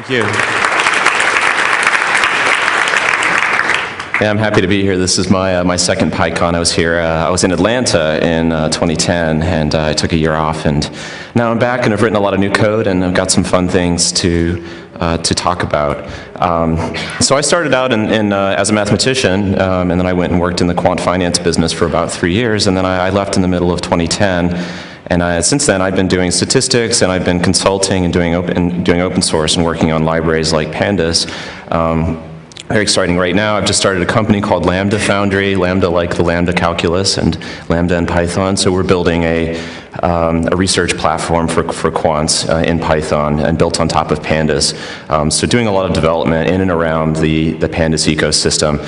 Thank you. Yeah, I'm happy to be here. This is my second PyCon. I was here. I was in Atlanta in 2010, and I took a year off, and now I'm back, and I've written a lot of new code, and I've got some fun things to talk about. So I started out as a mathematician, and then I went and worked in the quant finance business for about 3 years, and then I left in the middle of 2010. And since then, I've been doing statistics, and I've been consulting and doing open source and working on libraries like Pandas. Very exciting right now. I've just started a company called Lambda Foundry, Lambda like the Lambda calculus, and Lambda in Python. So we're building a research platform for quants in Python and built on top of Pandas. So doing a lot of development in and around the Pandas ecosystem.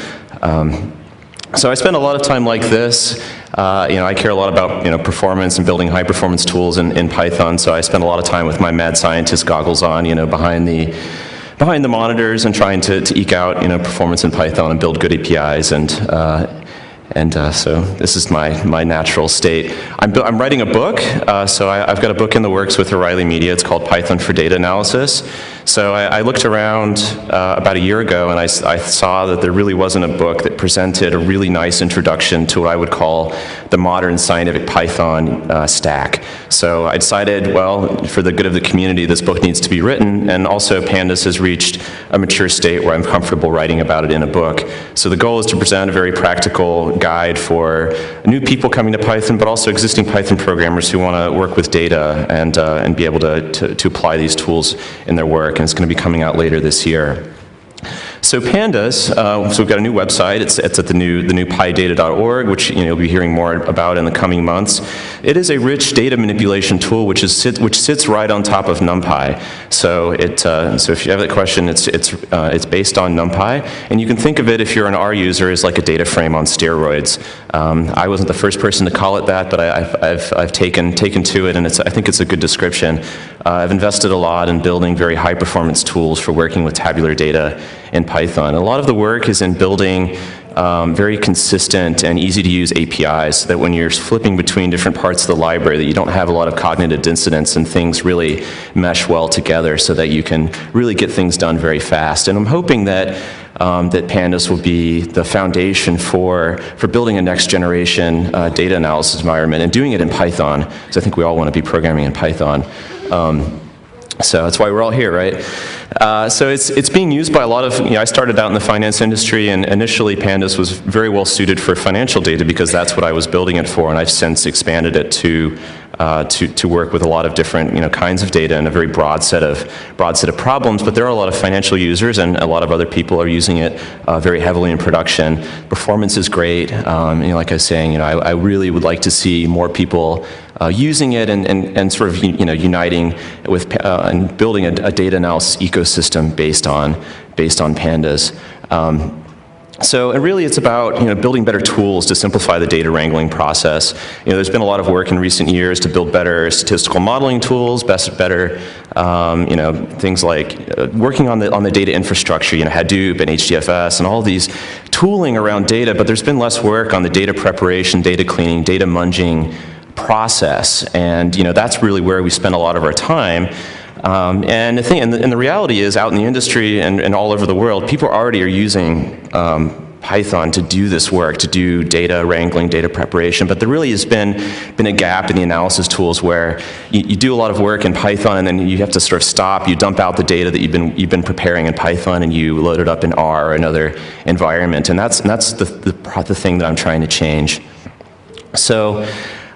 So I spend a lot of time like this. I care a lot about performance and building high performance tools in Python. So I spend a lot of time with my mad scientist goggles on, behind the monitors and trying to eke out performance in Python and build good APIs, and so this is my natural state. I'm writing a book, so I've got a book in the works with O'Reilly Media. It's called Python for Data Analysis. So I looked around about a year ago, and I saw that there really wasn't a book that presented a really nice introduction to what I would call the modern scientific Python stack. So I decided, well, for the good of the community, this book needs to be written, and also Pandas has reached a mature state where I'm comfortable writing about it in a book. So the goal is to present a very practical guide for new people coming to Python, but also existing Python programmers who want to work with data and be able to apply these tools in their work. And it's going to be coming out later this year. So Pandas, so we've got a new website. It's at the new pydata.org, which you'll be hearing more about in the coming months. It is a rich data manipulation tool which sits right on top of NumPy. So so if you have that question, it's based on NumPy, and you can think of it, if you're an R user, as like a data frame on steroids. I wasn't the first person to call it that, but I've taken to it, and I think it's a good description. I've invested a lot in building very high performance tools for working with tabular data in Python. A lot of the work is in building very consistent and easy to use APIs so that when you're flipping between different parts of the library, that you don't have a lot of cognitive dissonance and things really mesh well together so that you can really get things done very fast. And I'm hoping that Pandas will be the foundation for building a next generation data analysis environment and doing it in Python, because I think we all want to be programming in Python. So that's why we're all here, right? So it's being used by a lot of, I started out in the finance industry, and initially Pandas was very well suited for financial data because that's what I was building it for, and I've since expanded it to work with a lot of different kinds of data and a very broad set of problems. But there are a lot of financial users, and a lot of other people are using it very heavily in production. Performance is great. Like I was saying, I really would like to see more people using it and sort of uniting with and building a data analysis ecosystem based on Pandas. So and really it's about building better tools to simplify the data wrangling process. There's been a lot of work in recent years to build better statistical modeling tools, better things like working on the data infrastructure, Hadoop and HDFS and all these tooling around data, but there's been less work on the data preparation, data cleaning, data-munging process, and that's really where we spend a lot of our time. And the reality is, out in the industry and all over the world, people already are using Python to do this work, to do data wrangling, data preparation. But there really has been a gap in the analysis tools where you do a lot of work in Python, and then you have to sort of stop. You dump out the data that you've been preparing in Python, and you load it up in R or another environment. And that's the thing that I'm trying to change. So.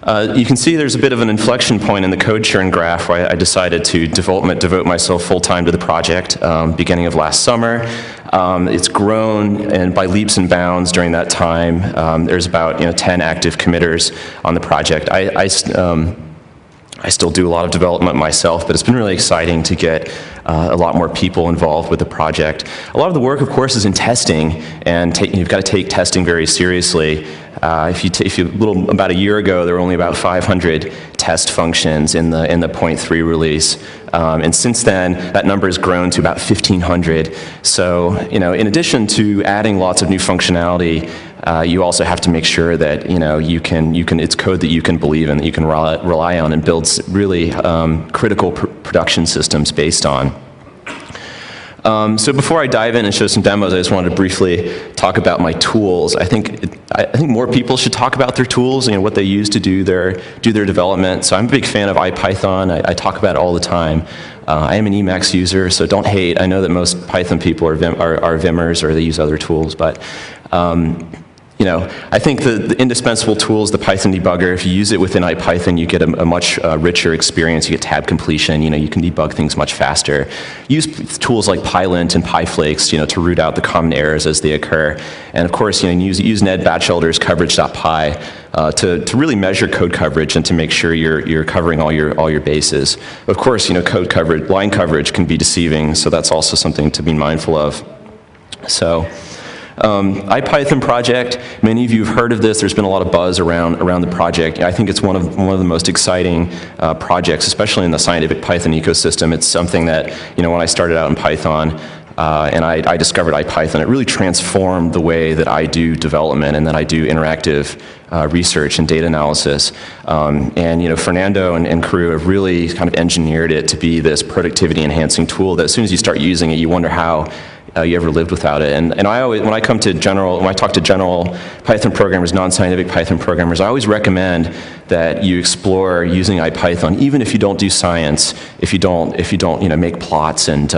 You can see there's a bit of an inflection point in the code churn graph where I decided to devote myself full-time to the project beginning of last summer. It's grown and by leaps and bounds during that time. There's about 10 active committers on the project. I still do a lot of development myself, but it's been really exciting to get a lot more people involved with the project. A lot of the work, of course, is in testing, and you've got to take testing very seriously. About a year ago, there were only about 500 test functions in the 0.3 release, and since then, that number has grown to about 1,500. So, in addition to adding lots of new functionality, you also have to make sure that it's code that you can believe in, that you can rely on, and build really critical production systems based on. So before I dive in and show some demos, I just wanted to briefly talk about my tools. I think more people should talk about their tools, what they use to do their development. So I'm a big fan of IPython. I talk about it all the time. I am an Emacs user, so don't hate. I know that most Python people are Vimmers or they use other tools, but I think the indispensable tool is the Python debugger. If you use it within IPython, you get a much richer experience. You get tab completion. You can debug things much faster. Use tools like pylint and pyflakes, to root out the common errors as they occur. And of course, use Ned Batchelder's coverage.py to really measure code coverage and to make sure you're covering all your bases. Of course, code coverage, line coverage can be deceiving, so that's also something to be mindful of. So. IPython project, many of you have heard of this. There's been a lot of buzz around the project. I think it's one of the most exciting projects, especially in the scientific Python ecosystem. It's something that, when I started out in Python and I discovered IPython, it really transformed the way that I do development and that I do interactive research and data analysis. Fernando and crew have really kind of engineered it to be this productivity enhancing tool that as soon as you start using it, you wonder how you ever lived without it. And I always, when I talk to general Python programmers, non-scientific Python programmers, I always recommend that you explore using IPython, even if you don't do science, if you don't make plots and do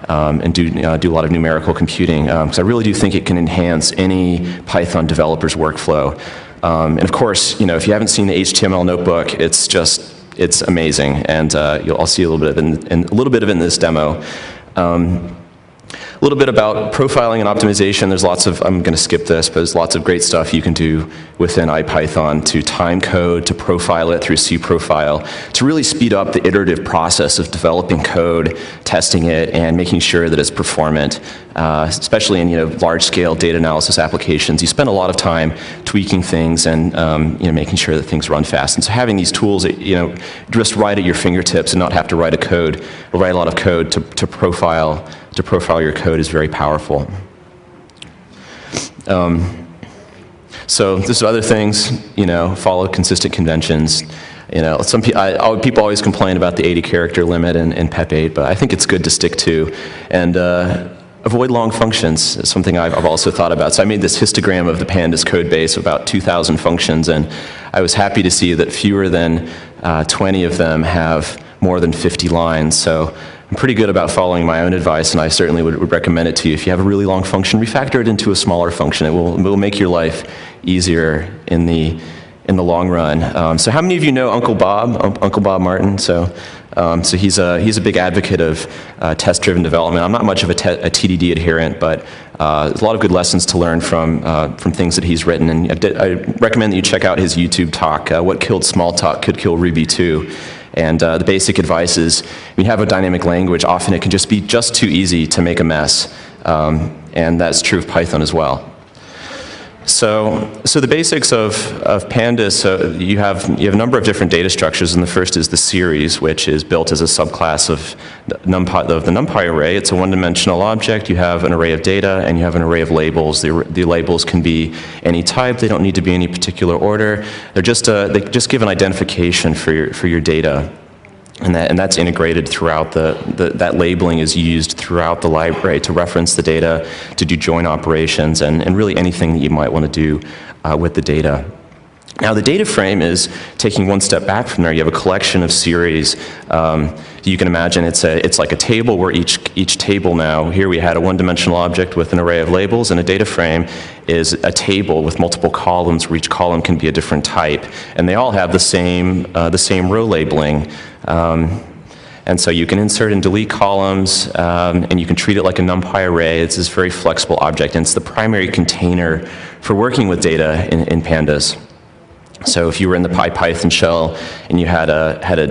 a lot of numerical computing. Because I really do think it can enhance any Python developer's workflow. And of course, if you haven't seen the HTML notebook, it's amazing, and I'll see a little bit of it in this demo. A little bit about profiling and optimization. There's lots of, I'm going to skip this, but there's lots of great stuff you can do within IPython to time code, to profile it through cprofile, to really speed up the iterative process of developing code, testing it, and making sure that it's performant. Especially in large-scale data analysis applications, you spend a lot of time tweaking things and making sure that things run fast. And so having these tools, just right at your fingertips and not have to write a lot of code to profile your code is very powerful. So there's other things, follow consistent conventions. People always complain about the 80-character limit in PEP8, but I think it's good to stick to. And avoid long functions is something I've also thought about. So I made this histogram of the Pandas code base, about 2,000 functions, and I was happy to see that fewer than 20 of them have more than 50 lines. So I'm pretty good about following my own advice, and I certainly would recommend it to you. If you have a really long function, refactor it into a smaller function. It will make your life easier in the long run. So how many of you know Uncle Bob Martin? So he's a big advocate of test-driven development. I'm not much of a TDD adherent, but there's a lot of good lessons to learn from things that he's written. And I recommend that you check out his YouTube talk, What Killed Smalltalk Could Kill Ruby Too. And the basic advice is, when you have a dynamic language, often it can just be too easy to make a mess. And that's true of Python as well. So the basics of Pandas, you have a number of different data structures, and the first is the series, which is built as a subclass of the NumPy array. It's a one-dimensional object. You have an array of data, and you have an array of labels. The labels can be any type. They don't need to be any particular order. They just give an identification for your data. And that's integrated throughout that labeling is used throughout the library to reference the data, to do join operations, and really anything that you might want to do with the data. Now the data frame is taking one step back from there. You have a collection of series. You can imagine it's like a table where each table now, here we had a one-dimensional object with an array of labels, and a data frame is a table with multiple columns where each column can be a different type. And they all have the same row labeling. And so you can insert and delete columns, and you can treat it like a NumPy array. It's this very flexible object, and it's the primary container for working with data in Pandas. So if you were in the PyPython shell and you had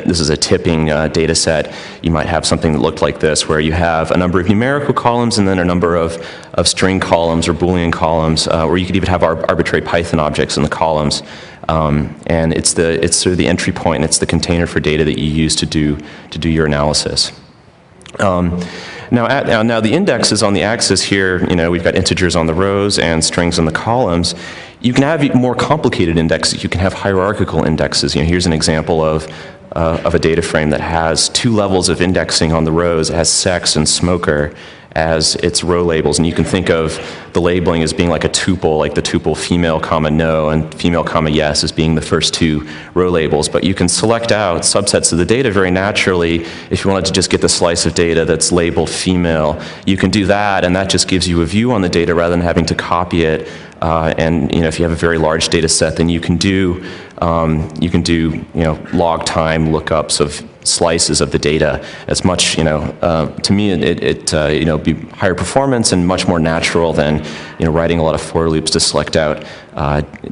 this is a tipping data set, you might have something that looked like this, where you have a number of numerical columns and then a number of string columns or Boolean columns, or you could even have arbitrary Python objects in the columns. And it's sort of the entry point, and it's the container for data that you use to do your analysis. Now the indexes on the axis here, we've got integers on the rows and strings on the columns. You can have more complicated indexes. You can have hierarchical indexes. Here's an example of a data frame that has 2 levels of indexing on the rows. It has sex and smoker, as its row labels. And you can think of the labeling as being like a tuple, like the tuple female comma no and female comma yes as being the first two row labels. But you can select out subsets of the data very naturally. If you wanted to just get the slice of data that's labeled female, you can do that, and that just gives you a view on the data rather than having to copy it. And if you have a very large data set, then you can do log time lookups of slices of the data. It's much, to me, it be higher performance and much more natural than writing a lot of for loops to select out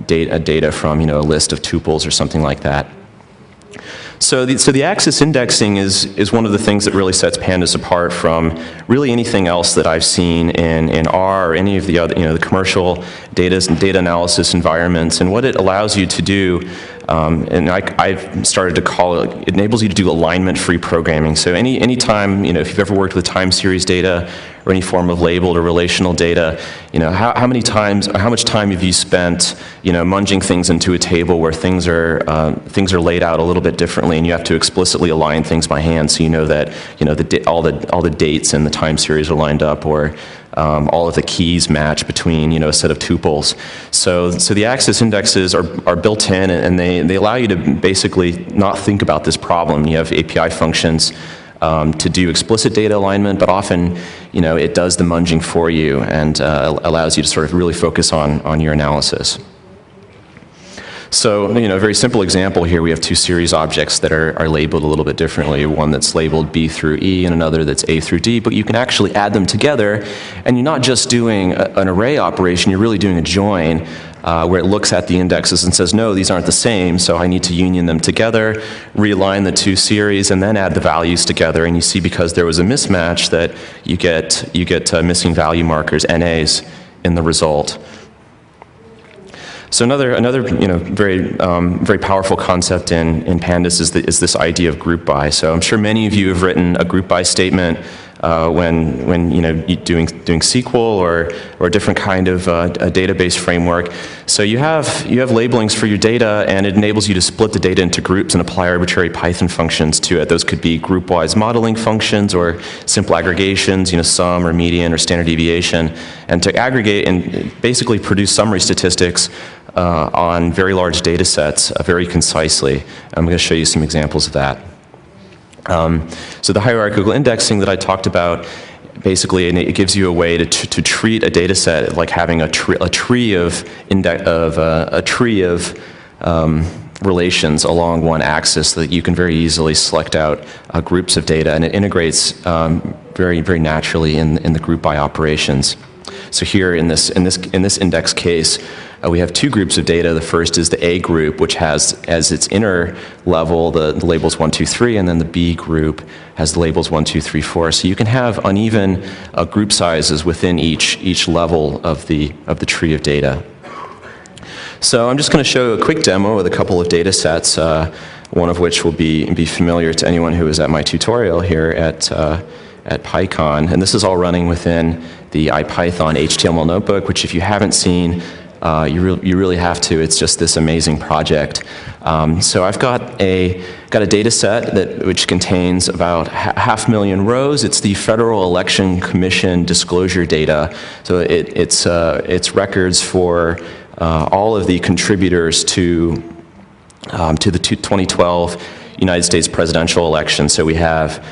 data from a list of tuples or something like that. So the axis indexing is one of the things that really sets Pandas apart from really anything else that I've seen in R or any of the other, the commercial data analysis environments. And what it allows you to do, and I've started to call it enables you to do alignment-free programming. So any time, if you've ever worked with time series data or any form of labeled or relational data, how much time have you spent, munging things into a table where things are laid out a little bit differently, and you have to explicitly align things by hand, so you know that all the dates in the time series are lined up, or all of the keys match between a set of tuples. So the axis indexes are built in, and they allow you to basically not think about this problem. You have API functions to do explicit data alignment, but often it does the munging for you and allows you to sort of really focus on your analysis. So, a very simple example here, we have two series objects that are labeled a little bit differently, one that's labeled B through E and another that's A through D, but you can actually add them together, and you're not just doing an array operation, you're really doing a join, where it looks at the indexes and says, no, these aren't the same, so I need to union them together, realign the two series, and then add the values together. And you see, because there was a mismatch, that you get missing value markers, NAs, in the result. So another very powerful concept in Pandas is this idea of group by. So I'm sure many of you have written a group by statement when you're doing SQL or a different kind of a database framework. So you have labelings for your data, and it enables you to split the data into groups and apply arbitrary Python functions to it. Those could be group-wise modeling functions or simple aggregations, sum or median or standard deviation, and to aggregate and basically produce summary statistics on very large data sets very concisely. I'm going to show you some examples of that. So the hierarchical indexing that I talked about, basically, it gives you a way to treat a data set like having a tree of relations along one axis, so that you can very easily select out groups of data, and it integrates very naturally in the group by operations. So here in this index case, we have two groups of data. The first is the A group, which has as its inner level the labels 1, 2, 3, and then the B group has the labels 1, 2, 3, 4. So you can have uneven group sizes within each level of the tree of data. So I'm just going to show a quick demo with a couple of data sets, one of which will be familiar to anyone who was at my tutorial here at PyCon. And this is all running within the IPython HTML notebook, which if you haven't seen, you really have to. It's just this amazing project. So I've got a data set which contains about 500,000 rows. It's the Federal Election Commission disclosure data. So it's records for all of the contributors to the 2012 United States presidential election. So we have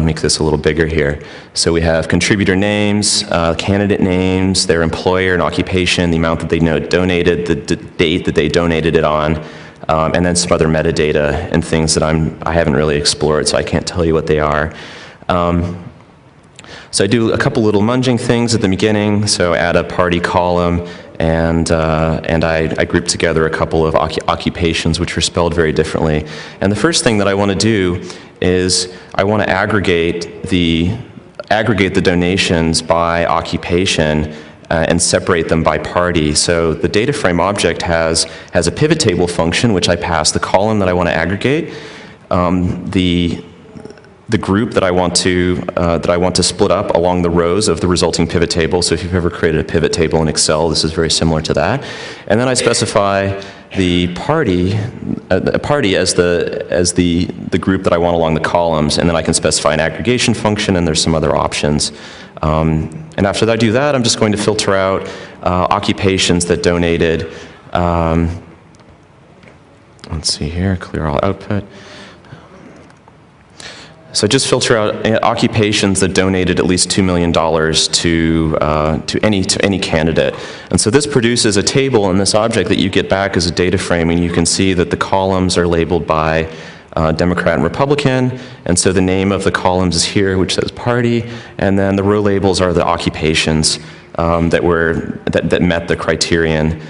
make this a little bigger here. So we have contributor names, candidate names, their employer and occupation, the amount that they donated, the date that they donated it on, and then some other metadata and things that I haven't really explored, so I can't tell you what they are. So I do a couple little munging things at the beginning. So add a party column, and I group together a couple of occupations which are spelled very differently. And the first thing that I want to do is I want to aggregate the donations by occupation and separate them by party. So the data frame object has a pivot table function, which I pass the column that I want to aggregate, the group that I want to split up along the rows of the resulting pivot table. So if you've ever created a pivot table in Excel, this is very similar to that. And then I specify the party as the group that I want along the columns, and then I can specify an aggregation function, and there's some other options And after I do that, I'm just going to filter out occupations that donated. Let's see here, clear all output. So just filter out occupations that donated at least $2 million to any candidate. And so this produces a table in this object that you get back as a data frame, and you can see that the columns are labeled by Democrat and Republican, and so the name of the columns is here, which says party, and then the row labels are the occupations that met the criterion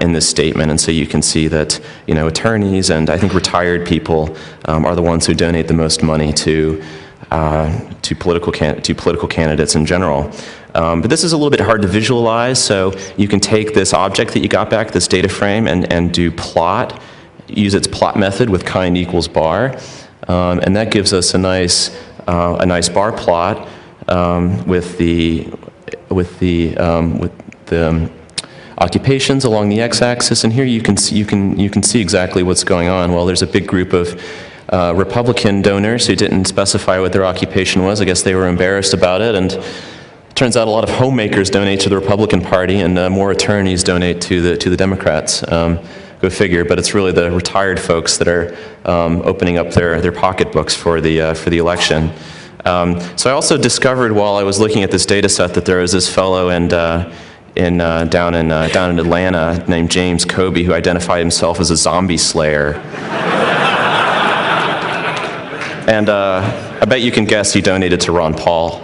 in this statement. And so you can see that, you know, attorneys and I think retired people are the ones who donate the most money to political candidates in general. But this is a little bit hard to visualize, so you can take this object that you got back, this data frame, and do plot, use its plot method with kind equals bar, and that gives us a nice bar plot with the occupations along the x-axis, and here you can see exactly what's going on. Well, there's a big group of Republican donors who didn't specify what their occupation was. I guess they were embarrassed about it, and it turns out a lot of homemakers donate to the Republican Party, and more attorneys donate to the Democrats. Go figure, but it's really the retired folks that are opening up their pocketbooks for the election. So I also discovered while I was looking at this data set that there was this fellow down in Atlanta named James Kobe who identified himself as a zombie slayer. And I bet you can guess he donated to Ron Paul.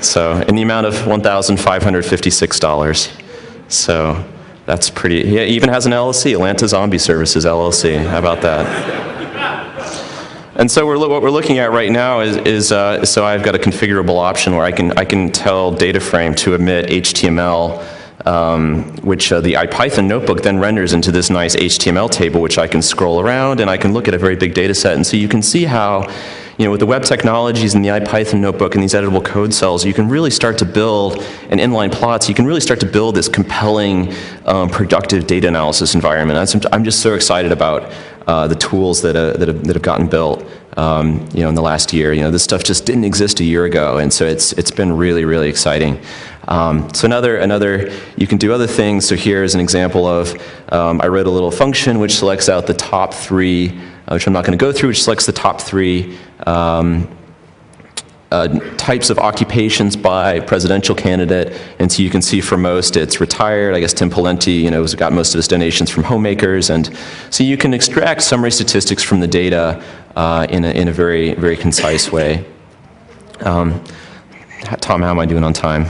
So in the amount of $1,556. So that's pretty, he even has an LLC, Atlanta Zombie Services LLC. How about that? And so what we're looking at right now is so I've got a configurable option where I can tell DataFrame to emit HTML, which the IPython notebook then renders into this nice HTML table, which I can scroll around and I can look at a very big data set. And so you can see how, you know, with the web technologies and the IPython notebook and these editable code cells, you can really start to build, and inline plots, you can really start to build this compelling, productive data analysis environment. I'm just so excited about the tools that have gotten built, you know, in the last year. You know, this stuff just didn't exist a year ago, and so it's been really, really exciting. So another, you can do other things. So here's an example of, I wrote a little function which selects out the top three, which I'm not going to go through, which selects the top three types of occupations by presidential candidate. And so you can see for most it's retired. I guess Tim Pawlenty, you know, has got most of his donations from homemakers. And so you can extract summary statistics from the data in a very, very concise way. Tom, how am I doing on time?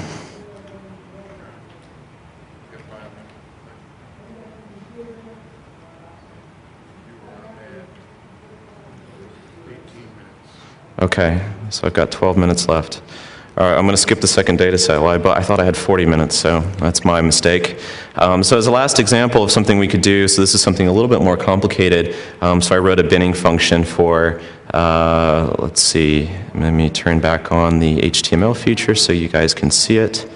Okay, so I've got 12 minutes left. All right, I'm going to skip the second data set. Well, I thought I had 40 minutes, so that's my mistake. So as a last example of something we could do, so this is something a little bit more complicated. So I wrote a binning function for, let's see, let me turn back on the HTML feature so you guys can see it.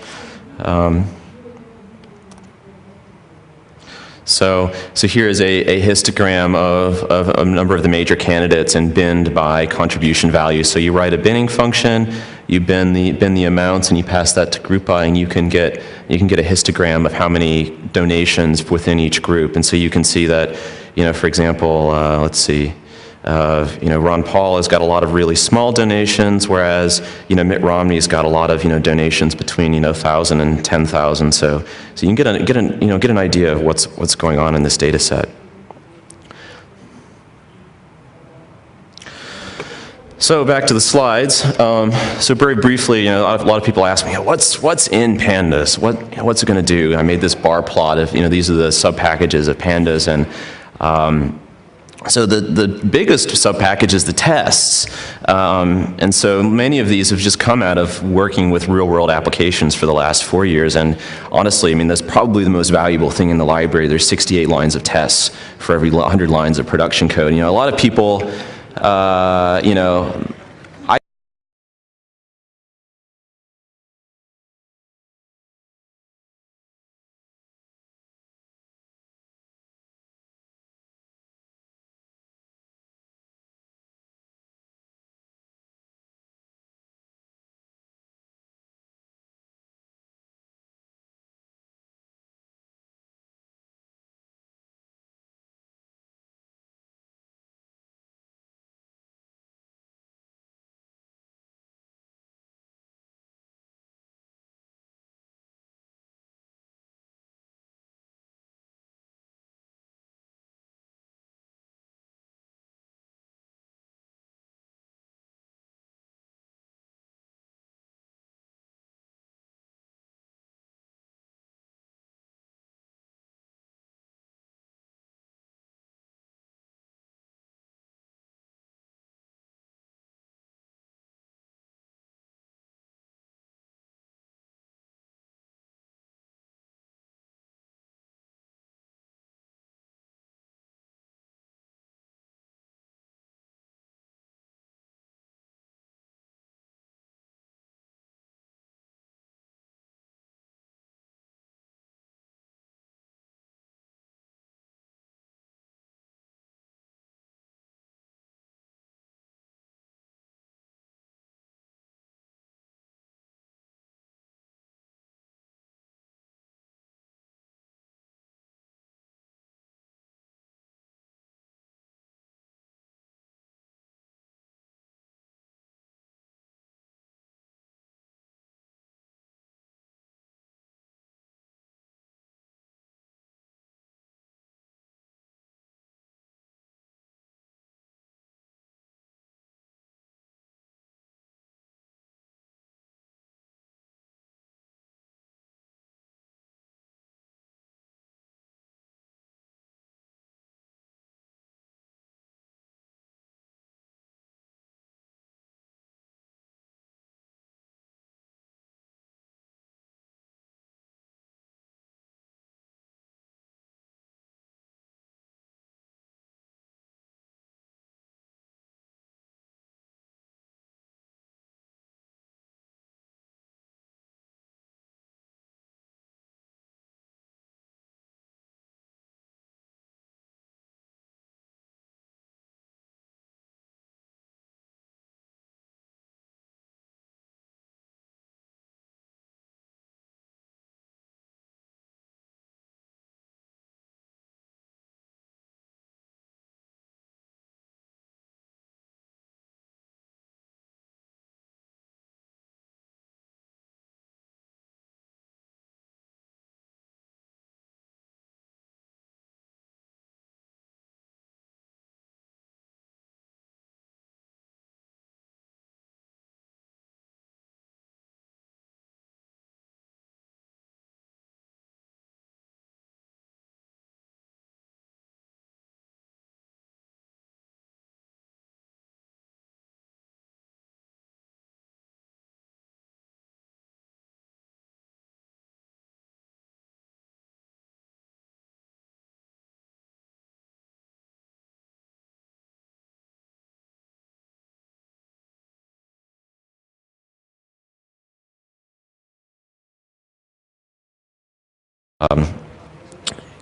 So here is a histogram of a number of the major candidates and binned by contribution value. So you write a binning function, you bin the amounts, and you pass that to group by, and you can get a histogram of how many donations within each group. And so you can see that, you know, for example, let's see. You know, Ron Paul has got a lot of really small donations, whereas, you know, Mitt Romney's got a lot of, you know, donations between, you know, 1,000 and 10,000. So you can get an idea of what's going on in this data set. So back to the slides. So very briefly, you know, a lot of people ask me, what's in Pandas? What's it going to do? I made this bar plot of, you know, these are the sub packages of Pandas, and so the biggest sub-package is the tests, and so many of these have just come out of working with real-world applications for the last 4 years, and honestly, I mean, that's probably the most valuable thing in the library. There's 68 lines of tests for every 100 lines of production code. You know, a lot of people, you know,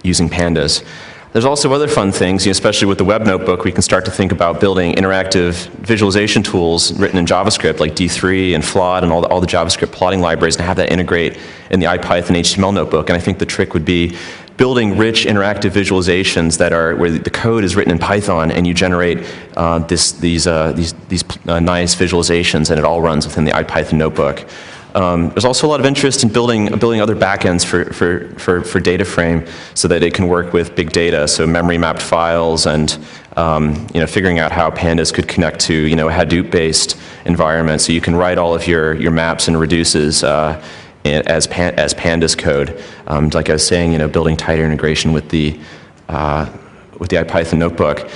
using pandas. There's also other fun things, especially with the web notebook. We can start to think about building interactive visualization tools written in JavaScript, like D3 and Flood and all the JavaScript plotting libraries, and have that integrate in the IPython HTML notebook. And I think the trick would be building rich interactive visualizations that are where the code is written in Python, and you generate these nice visualizations, and it all runs within the IPython notebook. There's also a lot of interest in building other backends for data frame so that it can work with big data, so memory mapped files, and figuring out how pandas could connect to a Hadoop-based environment, so you can write all of your maps and reduces as pandas code. Like I was saying, building tighter integration with the IPython notebook.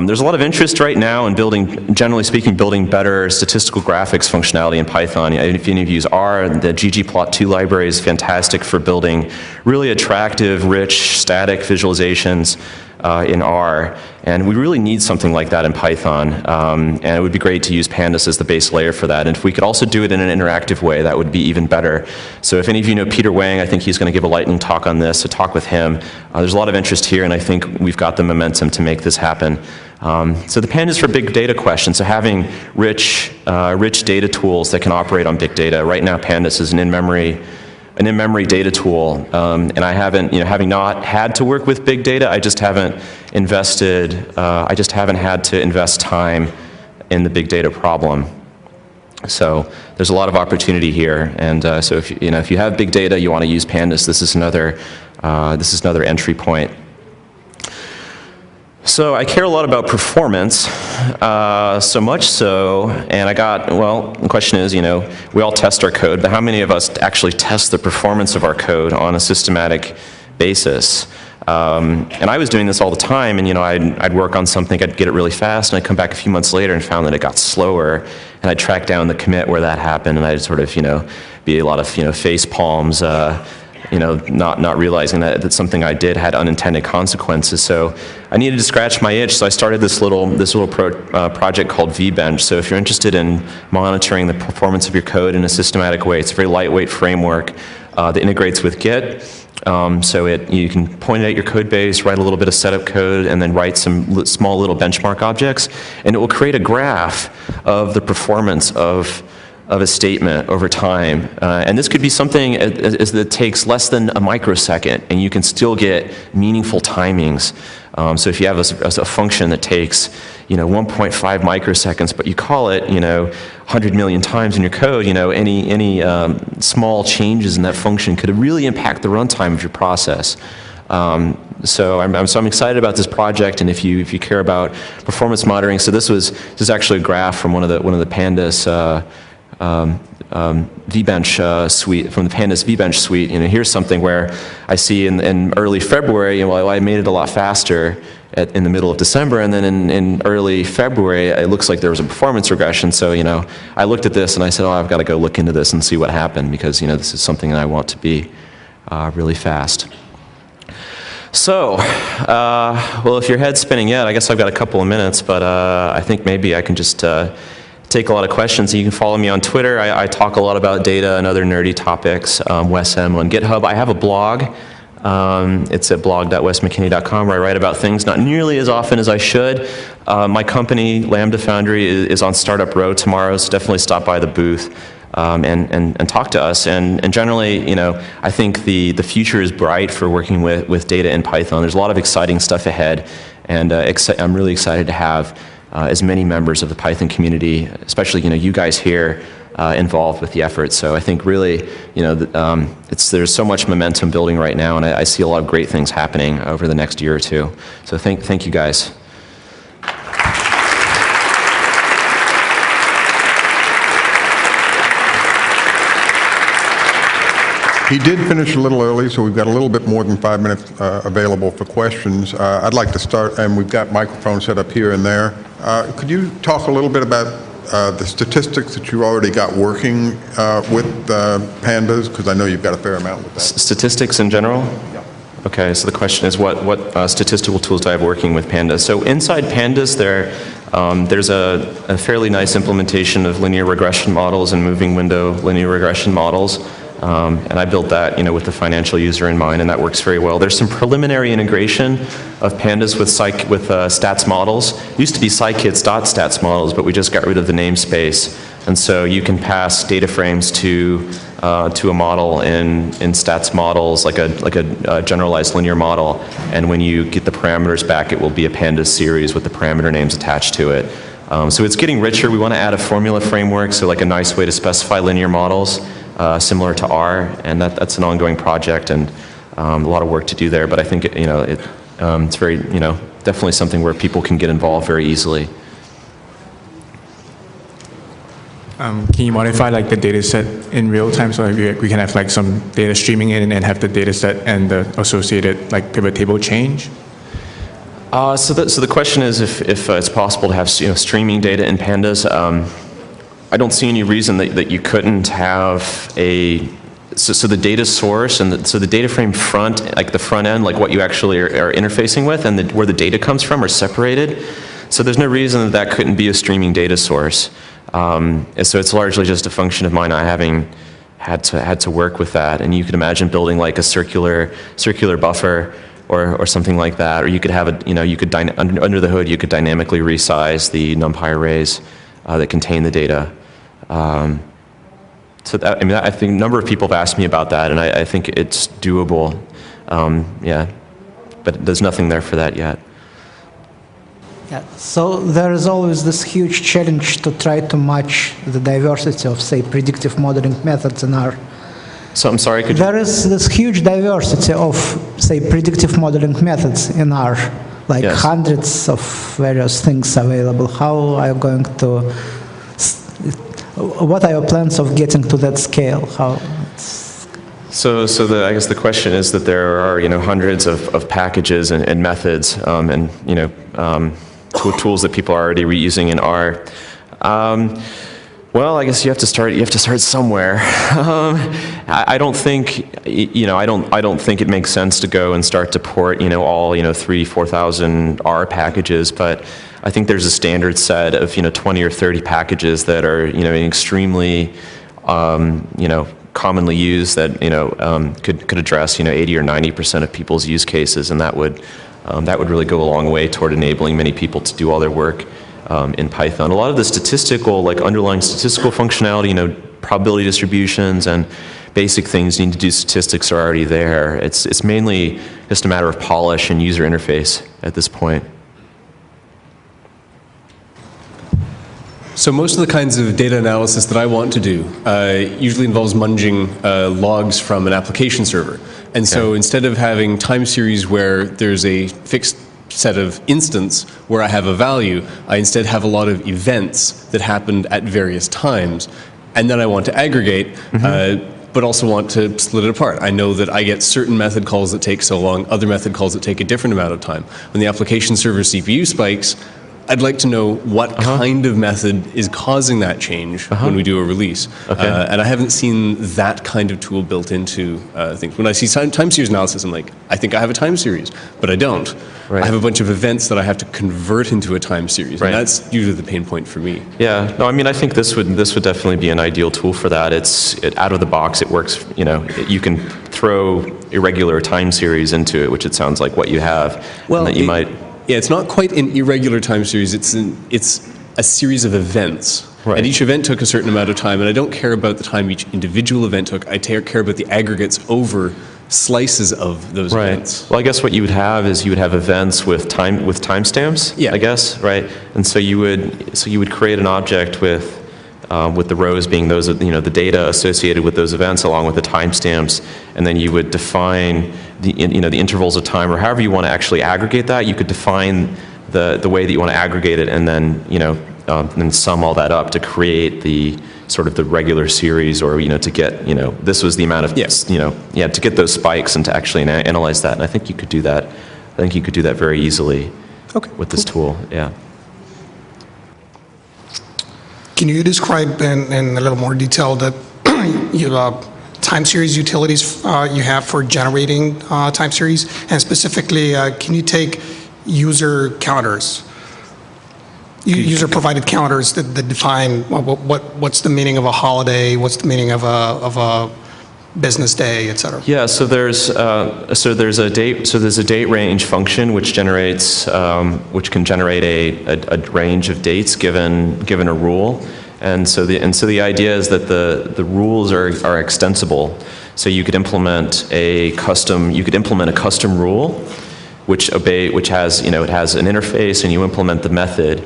There's a lot of interest right now in building, generally speaking, building better statistical graphics functionality in Python. If any of you use R, the ggplot2 library is fantastic for building really attractive, rich, static visualizations in R. And we really need something like that in Python. And it would be great to use Pandas as the base layer for that. And if we could also do it in an interactive way, that would be even better. So if any of you know Peter Wang, I think he's going to give a lightning talk on this, so talk with him. There's a lot of interest here, and I think we've got the momentum to make this happen. So the Pandas for big data questions, so having rich data tools that can operate on big data. Right now, Pandas is an in-memory data tool, and I haven't, having not had to work with big data, I just haven't had to invest time in the big data problem. So there's a lot of opportunity here, and so if you have big data, you want to use Pandas. This is another entry point. So I care a lot about performance, so much so, and the question is, we all test our code, but how many of us actually test the performance of our code on a systematic basis? And I was doing this all the time, and I'd work on something, I'd get it really fast, and I'd come back a few months later and found that it got slower, and I'd track down the commit where that happened, and I'd sort of, be a lot of, face palms, not realizing that something I did had unintended consequences. So I needed to scratch my itch, so I started this little project called vBench. So if you're interested in monitoring the performance of your code in a systematic way, it's a very lightweight framework that integrates with Git. So you can point it at your code base, write a little bit of setup code, and then write some small little benchmark objects, and it will create a graph of the performance of a statement over time. And this could be something that takes less than a microsecond, and you can still get meaningful timings. So if you have a function that takes 1.5 microseconds, but you call it 100 million times in your code, any small changes in that function could really impact the runtime of your process. So I'm excited about this project, and if you care about performance monitoring, so this is actually a graph from one of the Pandas vBench suite, from the Pandas vBench suite. Here's something where I see in early February, I made it a lot faster in the middle of December, and then in early February, it looks like there was a performance regression. So I looked at this and I said, I've got to go look into this and see what happened, because this is something that I want to be really fast. So, well, if your head's spinning yet, I guess I've got a couple of minutes, but I think maybe I can just take a lot of questions. You can follow me on Twitter. I talk a lot about data and other nerdy topics. Wes M on GitHub. I have a blog. It's at blog.wesmckinney.com, where I write about things not nearly as often as I should. My company, Lambda Foundry, is on Startup Row tomorrow, so definitely stop by the booth and talk to us. And generally, I think the future is bright for working with data in Python. There's a lot of exciting stuff ahead, and I'm really excited to have as many members of the Python community, especially you guys here, involved with the effort. So I think really, there's so much momentum building right now, and I see a lot of great things happening over the next year or two. So thank you guys. He did finish a little early, so we've got a little bit more than 5 minutes available for questions. I'd like to start, and we've got microphones set up here and there. Could you talk a little bit about the statistics that you already got working with Pandas? Because I know you've got a fair amount with that. Statistics in general? Yeah. Okay, so the question is what statistical tools do I have working with Pandas? So inside Pandas, there's a fairly nice implementation of linear regression models and moving window linear regression models. And I built that, with the financial user in mind, and that works very well. There's some preliminary integration of pandas with stats models. It used to be scikits.stats models, but we just got rid of the namespace. And so you can pass data frames to a model in stats models, like a generalized linear model. And when you get the parameters back, it will be a pandas series with the parameter names attached to it. So it's getting richer. We want to add a formula framework, so like a nice way to specify linear models, similar to R, and that's an ongoing project and a lot of work to do there. But I think it's very definitely something where people can get involved very easily. Can you modify like the data set in real time so we can have like some data streaming in and have the data set and the associated like pivot table change? So the question is if it's possible to have streaming data in pandas. I don't see any reason that you couldn't have so the data source and so the data frame front, like the front end, like what you actually are interfacing with, and where the data comes from are separated. So there's no reason that couldn't be a streaming data source. So it's largely just a function of my not having had to work with that. And you could imagine building like a circular buffer or something like that. Or you could have under the hood you could dynamically resize the NumPy arrays that contain the data. So that, I think a number of people have asked me about that, and I think it's doable. Yeah, but there's nothing there for that yet. Yeah, so there is always this huge challenge to try to match the diversity of, say, predictive modeling methods in R. So I'm sorry, There is this huge diversity of, say, predictive modeling methods in R, like Yes. hundreds of various things available. How are you going to, what are your plans of getting to that scale? I guess the question is that there are hundreds of packages and methods and tools that people are already reusing in R. Well, I guess you have to start somewhere. I don't think I don't think it makes sense to go and start to port all 3,000-4,000 R packages, but I think there's a standard set of 20 or 30 packages that are extremely commonly used that could address 80 or 90% of people's use cases, and that would really go a long way toward enabling many people to do all their work in Python. A lot of the statistical, like underlying statistical functionality, probability distributions and basic things you need to do statistics are already there. It's mainly just a matter of polish and user interface at this point. So most of the kinds of data analysis that I want to do usually involves munging logs from an application server. And so instead of having time series where there's a fixed set of instance where I have a value, I instead have a lot of events that happened at various times. And then I want to aggregate, but also want to split it apart. I know that I get certain method calls that take so long, other method calls that take a different amount of time. When the application server CPU spikes, I'd like to know what kind of method is causing that change when we do a release. And I haven't seen that kind of tool built into things. When I see time series analysis, I'm like, I think I have a time series, but I don't. Right. I have a bunch of events that I have to convert into a time series, and that's usually the pain point for me. Yeah, no, I think this would definitely be an ideal tool for that. Out of the box, it works. You can throw irregular time series into it, which it sounds like what you have. Well, and that you might. Yeah, it's not quite an irregular time series. It's a series of events. Right. And each event took a certain amount of time, and I don't care about the time each individual event took. I care about the aggregates over slices of those events. Well, I guess what you would have is you would have events with timestamps. Yeah. I guess, right? And so you would create an object with the rows being those the data associated with those events along with the timestamps, and then you would define the intervals of time, or however you want to actually aggregate that. You could define the way that you want to aggregate it, and then then sum all that up to create the sort of the regular series, or to get this was the amount of to get those spikes and to actually analyze that. And I think you could do that. I think you could do that very easily with this tool. Yeah. Can you describe in a little more detail the time series utilities you have for generating time series? And specifically, can you take user counters, user-provided counters that define what's the meaning of a holiday, what's the meaning of a business day, et cetera? Yeah, so there's a date range function which generates which can generate a range of dates given a rule, and so the idea is that the rules are extensible. So you could implement a custom rule which has it has an interface, and you implement the method.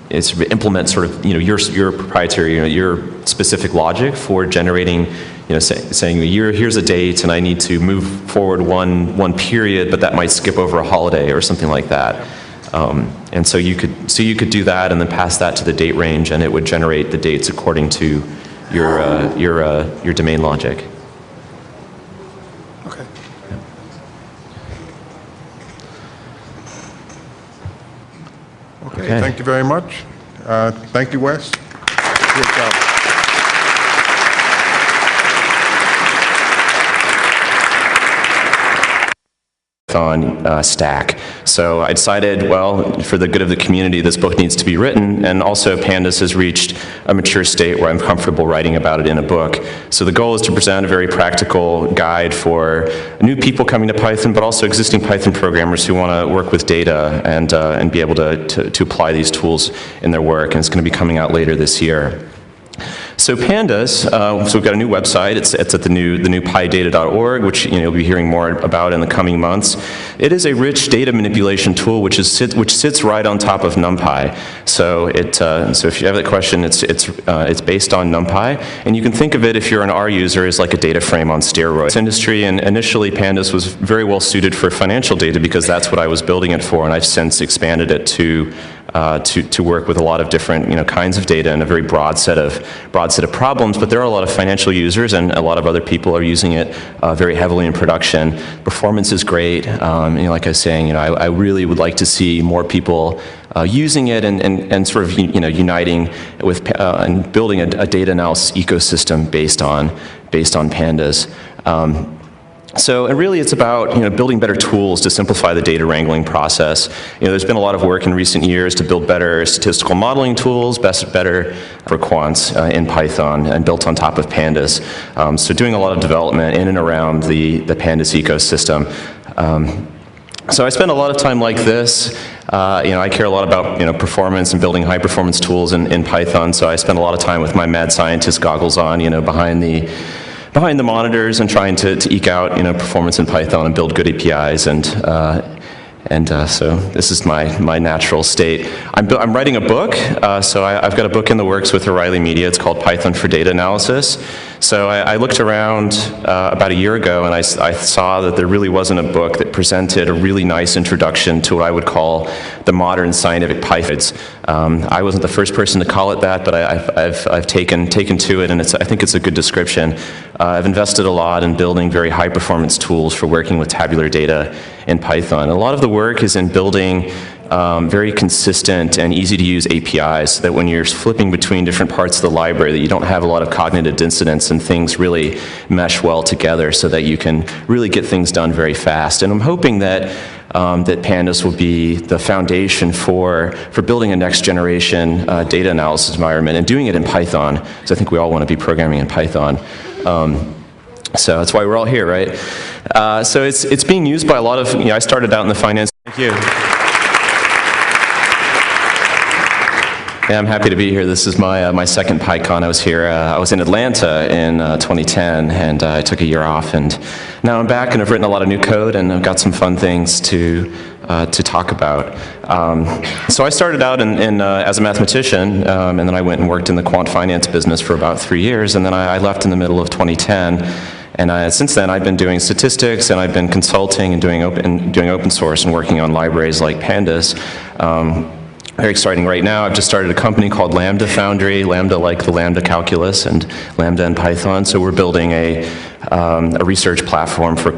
Implement sort of your proprietary your specific logic for generating saying here's a date and I need to move forward one period, but that might skip over a holiday or something like that. And so you could do that and then pass that to the date range, and it would generate the dates according to your domain logic. Okay. Okay, thank you very much. Thank you, Wes. Great job. On stack. So I decided, well, for the good of the community, this book needs to be written, and also Pandas has reached a mature state where I'm comfortable writing about it in a book. So the goal is to present a very practical guide for new people coming to Python, but also existing Python programmers who want to work with data and be able to apply these tools in their work, and it's going to be coming out later this year. So Pandas, so we've got a new website. It's at the new pydata.org, which you'll be hearing more about in the coming months. It is a rich data manipulation tool which sits right on top of NumPy. So so if you have that question, it's based on NumPy, and you can think of it, if you're an R user, as like a data frame on steroids. This industry, and initially Pandas was very well suited for financial data because that's what I was building it for, and I've since expanded it to work with a lot of different kinds of data and a very broad set of problems. But there are a lot of financial users, and a lot of other people are using it very heavily in production. Performance is great. Like I was saying, I really would like to see more people using it and sort of uniting with and building a data analysis ecosystem based on Pandas. So, and really it's about building better tools to simplify the data wrangling process. There's been a lot of work in recent years to build better statistical modeling tools, better for quants in Python and built on top of Pandas. So doing a lot of development in and around the Pandas ecosystem. So I spend a lot of time like this. I care a lot about performance and building high performance tools in Python. So I spend a lot of time with my mad scientist goggles on, behind the monitors and trying to eke out performance in Python and build good APIs, and so this is my natural state. I'm writing a book, so I've got a book in the works with O'Reilly Media. It's called Python for Data Analysis. So I looked around about a year ago, and I saw that there really wasn't a book that presented a really nice introduction to what I would call the modern scientific Python. I wasn't the first person to call it that, but I've taken to it, and I think it's a good description. I've invested a lot in building very high performance tools for working with tabular data in Python. A lot of the work is in building very consistent and easy to use APIs, so that when you're flipping between different parts of the library, that you don't have a lot of cognitive dissonance and things really mesh well together, so that you can really get things done very fast. And I'm hoping that Pandas will be the foundation for building a next generation data analysis environment, and doing it in Python, because I think we all want to be programming in Python. So that's why we're all here, right? So it's being used by a lot of, I started out in the finance. Thank you. Yeah, I'm happy to be here. This is my second PyCon. I was in Atlanta in 2010, and I took a year off, and now I'm back, and I've written a lot of new code, and I've got some fun things to talk about. So I started out as a mathematician, and then I went and worked in the quant finance business for about 3 years, and then I left in the middle of 2010. And since then, I've been doing statistics, and I've been consulting and doing open source and working on libraries like Pandas. Very exciting right now. I've just started a company called Lambda Foundry, Lambda like the Lambda calculus, and Lambda in Python. So we're building a research platform for